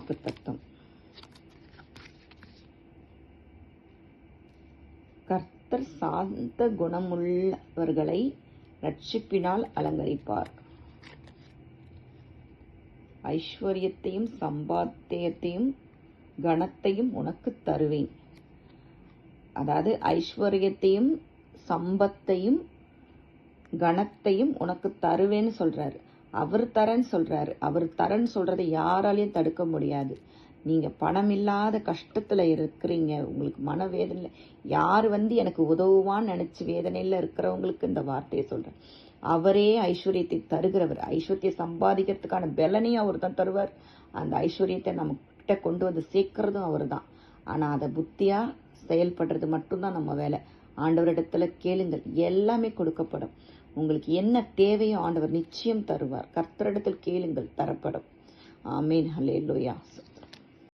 வாக்குத்தத்தம். கர்த்தர் சாந்த குணமுள்ளவர்களை ரட்சிப்பினால் அலங்கரிப்பார். ஐஸ்வர்யத்தையும் சம்பாத்தியத்தையும் கனத்தையும் உனக்கு தருவேன். அதாவது ஐஸ்வர்யத்தையும் சம்பத்தையும் கனத்தையும் உனக்கு தருவேன்னு சொல்றாரு. அவர் தரன்னு சொல்றாரு. அவர் தரன்னு சொல்றதை யாராலையும் தடுக்க முடியாது. நீங்க பணம் இல்லாத கஷ்டத்துல இருக்கிறீங்க, உங்களுக்கு மனவேதனை, யார் எனக்கு உதவுவான்னு நினைச்சு வேதனையில இருக்கிறவங்களுக்கு இந்த வார்த்தையை சொல்றேன். அவரே ஐஸ்வர்யத்தை தருகிறவர். ஐஸ்வர்யத்தை சம்பாதிக்கிறதுக்கான பலனையும் அவர் தான் தருவார். அந்த ஐஸ்வர்யத்தை நம்ம கிட்ட கொண்டு வந்து சேர்க்கறதும் அவர் தான். ஆனா அதை புத்தியா செயல்படுறது மட்டும்தான் நம்ம வேலை. ஆண்டவரிடத்துல கேளுங்கள், எல்லாமே கொடுக்கப்படும். உங்களுக்கு என்ன தேவையோ ஆண்டவர் நிச்சயம் தருவார். கர்த்தரிடத்தில் கேளுங்கள், தரப்படும். ஆமீன். ஹல்லேலூயா.